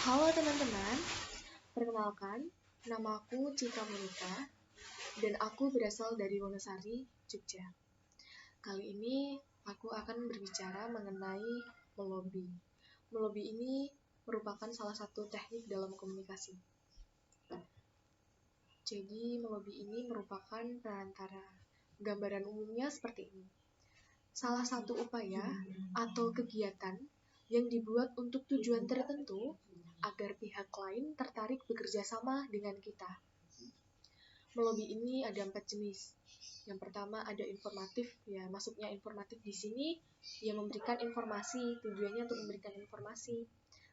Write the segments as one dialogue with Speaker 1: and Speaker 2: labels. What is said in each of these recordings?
Speaker 1: Halo teman-teman, perkenalkan, nama aku Citra Monika dan aku berasal dari Wonosari, Jogja. Kali ini aku akan berbicara mengenai melobi. Melobi ini merupakan salah satu teknik dalam komunikasi. Jadi melobi ini merupakan perantara. Gambaran umumnya seperti ini. Salah satu upaya atau kegiatan yang dibuat untuk tujuan tertentu agar pihak lain tertarik bekerja sama dengan kita. Melobi ini ada 4 jenis. Yang pertama ada informatif, ya masuknya informatif di sini yang memberikan informasi, tujuannya untuk memberikan informasi.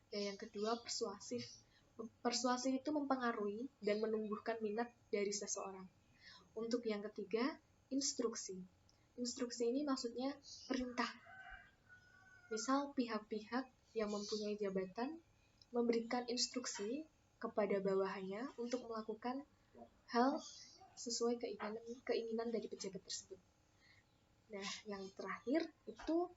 Speaker 1: Dan yang kedua persuasif. Persuasif itu mempengaruhi dan menumbuhkan minat dari seseorang. Untuk yang ketiga instruksi. Instruksi ini maksudnya perintah. Misal pihak-pihak yang mempunyai jabatan memberikan instruksi kepada bawahannya untuk melakukan hal sesuai keinginan dari pejabat tersebut. Nah, yang terakhir itu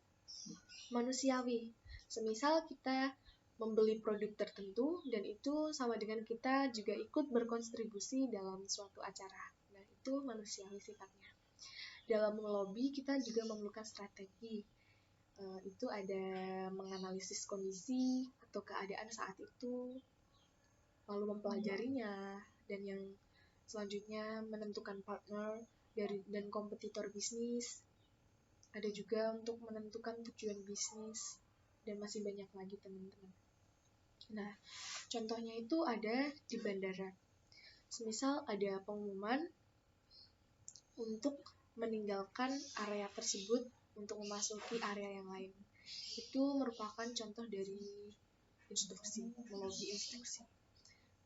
Speaker 1: manusiawi. Semisal kita membeli produk tertentu dan itu sama dengan kita juga ikut berkontribusi dalam suatu acara. Nah, itu manusiawi sifatnya. Dalam melobi kita juga memerlukan strategi. Itu ada menganalisis kondisi atau keadaan saat itu, lalu mempelajarinya, dan yang selanjutnya menentukan partner dan kompetitor bisnis. Ada juga untuk menentukan tujuan bisnis, dan masih banyak lagi teman-teman. Nah, contohnya itu ada di bandara. Semisal ada pengumuman untuk meninggalkan area tersebut untuk memasuki area yang lain. Itu merupakan contoh dari instruksi, melobi instruksi.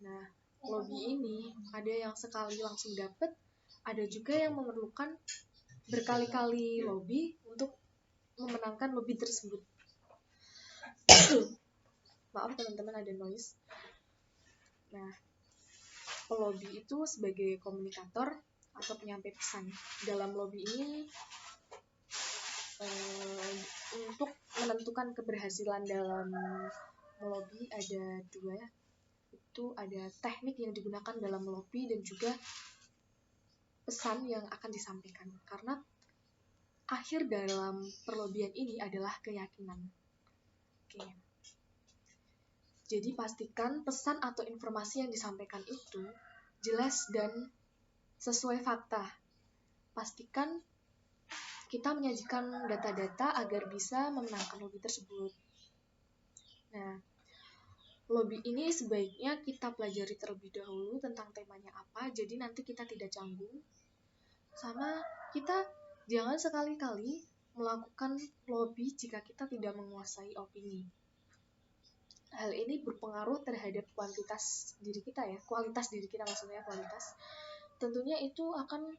Speaker 1: Nah, lobby ini ada yang sekali langsung dapat, ada juga yang memerlukan berkali-kali lobby untuk memenangkan lobby tersebut. Maaf teman-teman ada noise. Nah, pelobi itu sebagai komunikator atau penyampai pesan. Dalam lobby ini untuk menentukan keberhasilan dalam melobi ada dua. Itu ada teknik yang digunakan dalam melobi dan juga pesan yang akan disampaikan. Karena akhir dalam perlobian ini adalah keyakinan. Oke. Jadi pastikan pesan atau informasi yang disampaikan itu jelas dan sesuai fakta. Pastikan kita menyajikan data-data agar bisa memenangkan lobby tersebut. Nah, lobby ini sebaiknya kita pelajari terlebih dahulu tentang temanya apa, jadi nanti kita tidak canggung. Sama kita jangan sekali-kali melakukan lobby jika kita tidak menguasai opini. Hal ini berpengaruh terhadap kualitas diri kita. Tentunya itu akan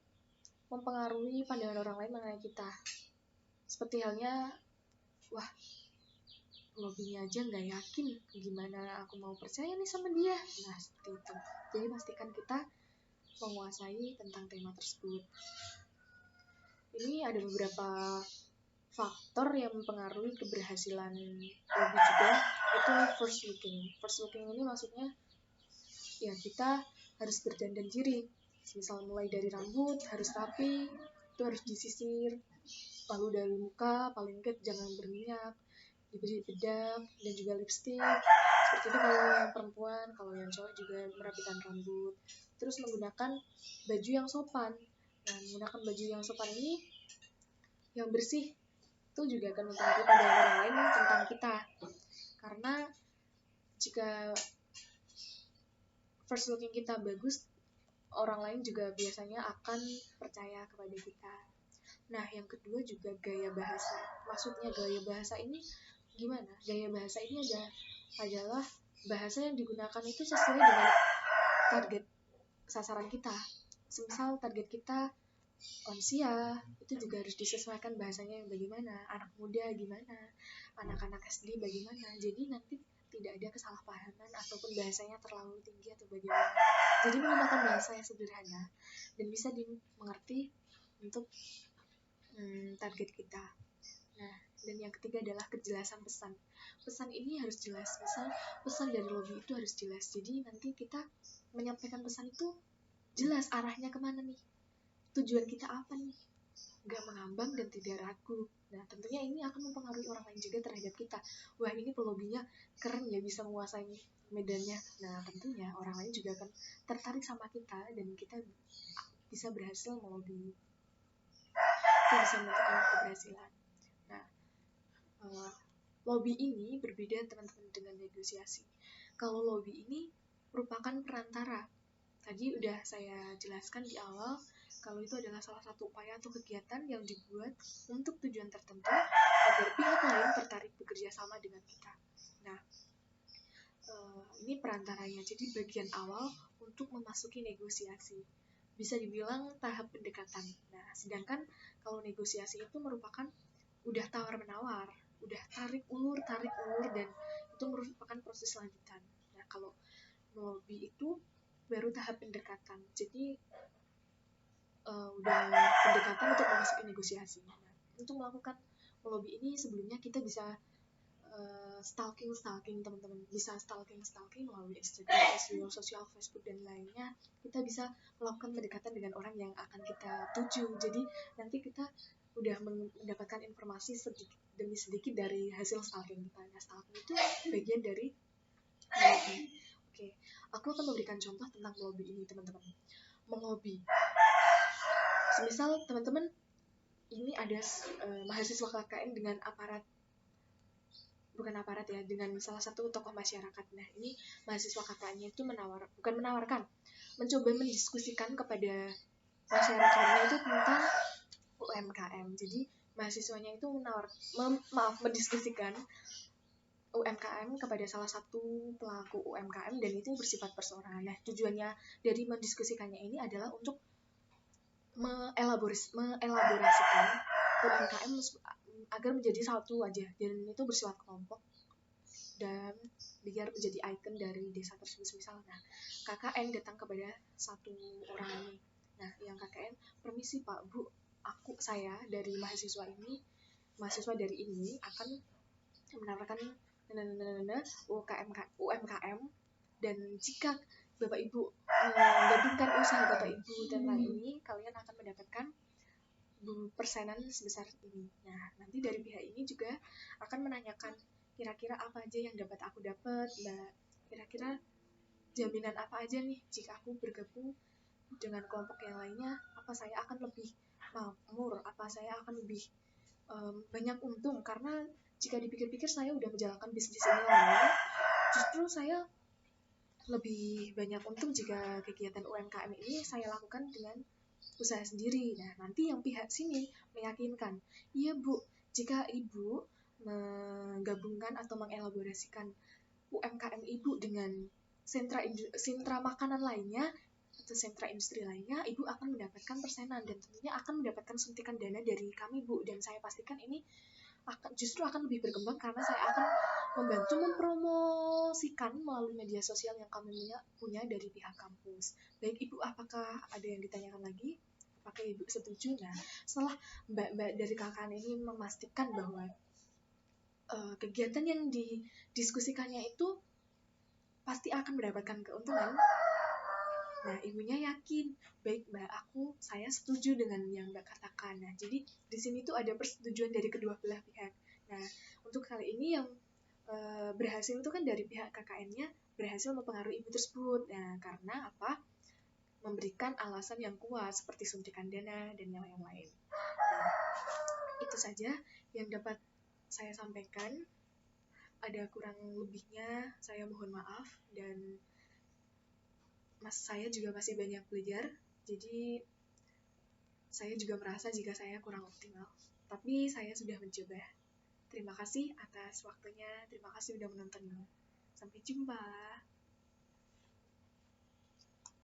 Speaker 1: mempengaruhi pandangan orang lain mengenai kita. Seperti halnya, wah, lobbynya aja nggak yakin, gimana aku mau percaya nih sama dia. Nah, seperti itu. Jadi pastikan kita menguasai tentang tema tersebut. Ini ada beberapa faktor yang mempengaruhi keberhasilan lobby juga, itu first looking. First looking ini maksudnya ya kita harus berdandan diri. Misal mulai dari rambut harus rapi, itu harus disisir, lalu dari muka paling enggak jangan berminyak, diberi bedak dan juga lipstik. Seperti itu kalau yang perempuan, kalau yang cowok juga merapikan rambut. Terus menggunakan baju yang sopan. Nah, menggunakan baju yang sopan ini yang bersih itu juga akan mempengaruhi pandangan orang lain tentang kita. Karena jika first looking kita bagus, orang lain juga biasanya akan percaya kepada kita. Nah, yang kedua juga gaya bahasa. Maksudnya gaya bahasa ini gimana? Gaya bahasa ini adalah bahasa yang digunakan itu sesuai dengan target sasaran kita. Semisal target kita lansia, itu juga harus disesuaikan bahasanya yang bagaimana. Anak muda gimana, anak-anak SD bagaimana. Jadi nanti tidak ada kesalahpahaman ataupun bahasanya terlalu tinggi atau bagaimana. Jadi menggunakan bahasa yang sederhana dan bisa dimengerti untuk target kita. Nah, dan yang ketiga adalah kejelasan pesan. Pesan ini harus jelas. Misal pesan dari lobby itu harus jelas. Jadi nanti kita menyampaikan pesan itu jelas arahnya kemana nih. Tujuan kita apa nih. Gak mengambang dan tidak ragu. Nah, tentunya ini akan mempengaruhi orang lain juga terhadap kita. Wah, ini pelobinya keren ya, bisa menguasai medannya. Nah, tentunya orang lain juga akan tertarik sama kita dan kita bisa berhasil melobi. Kita bisa menentukan keberhasilan. Nah, lobby ini berbeda teman-teman dengan negosiasi. Kalau lobby ini merupakan perantara. Tadi udah saya jelaskan di awal kalau itu adalah salah satu upaya atau kegiatan yang dibuat untuk tujuan tertentu agar pihak lain tertarik bekerja sama dengan kita. Nah, ini perantaranya. Jadi bagian awal untuk memasuki negosiasi. Bisa dibilang tahap pendekatan. Nah, sedangkan kalau negosiasi itu merupakan udah tawar-menawar, udah tarik ulur, dan itu merupakan proses lanjutan. Nah, kalau lobby itu baru tahap pendekatan. Jadi udah pendekatan untuk memasuki negosiasi. Nah, untuk melakukan lobby ini sebelumnya kita bisa stalking teman-teman, bisa stalking melalui Instagram, sosial Facebook dan lainnya. Kita bisa melakukan pendekatan dengan orang yang akan kita tuju. Jadi nanti kita udah mendapatkan informasi sedikit demi sedikit dari hasil stalking kita. Nah, stalking itu bagian dari lobby. Oke, aku akan memberikan contoh tentang lobby ini, teman-teman. Melobi. Semisal teman-teman ini ada mahasiswa KKN dengan dengan salah satu tokoh masyarakat. Nah, ini mahasiswa KKN-nya itu mencoba mendiskusikan kepada masyarakatnya itu tentang UMKM. Jadi mahasiswanya itu mendiskusikan UMKM kepada salah satu pelaku UMKM dan itu bersifat perseorangan. Nah, tujuannya dari mendiskusikannya ini adalah untuk mengelaborasikan UMKM agar menjadi satu aja dan itu bersifat kelompok dan biar menjadi ikon dari desa tersebut. Misalnya KKN datang kepada satu orang ini. Nah, yang KKN, permisi Pak, Bu, saya dari mahasiswa dari ini akan menawarkan UMKM dan jika Bapak Ibu menggabungkan usaha Bapak Ibu tentang ini, kalian akan mendapatkan persenan sebesar ini. Nah, nanti dari pihak ini juga akan menanyakan kira-kira apa aja yang dapat aku dapat, Mbak. Kira-kira jaminan apa aja nih jika aku bergabung dengan kelompok yang lainnya, apa saya akan lebih makmur, apa saya akan lebih banyak untung, karena jika dipikir-pikir saya udah menjalankan bisnis ini lama, justru saya lebih banyak untung jika kegiatan UMKM ini saya lakukan dengan usaha sendiri. Nah, nanti yang pihak sini meyakinkan, iya Bu, jika Ibu menggabungkan atau mengelaborasikan UMKM Ibu dengan sentra makanan lainnya atau sentra industri lainnya, Ibu akan mendapatkan persenan dan tentunya akan mendapatkan suntikan dana dari kami Bu, dan saya pastikan ini justru akan lebih berkembang karena saya akan membantu mempromosikan melalui media sosial yang kami punya dari pihak kampus. Baik Ibu, apakah ada yang ditanyakan lagi? Apakah Ibu setuju? Nah, setelah mbak-mbak dari KKN ini memastikan bahwa kegiatan yang didiskusikannya itu pasti akan mendapatkan keuntungan, nah ibunya yakin, baik Mbak, saya setuju dengan yang Mbak katakan. Nah, jadi di sini tuh ada persetujuan dari kedua belah pihak. Nah, untuk kali ini yang berhasil itu kan dari pihak KKN-nya berhasil mempengaruhi ibu tersebut. Nah, karena apa? Memberikan alasan yang kuat seperti suntikan dana dan yang lain-lain. Nah, itu saja yang dapat saya sampaikan. Ada kurang lebihnya, saya mohon maaf, dan saya juga masih banyak belajar, jadi saya juga merasa jika saya kurang optimal. Tapi saya sudah mencoba. Terima kasih atas waktunya, terima kasih sudah menonton. Sampai jumpa.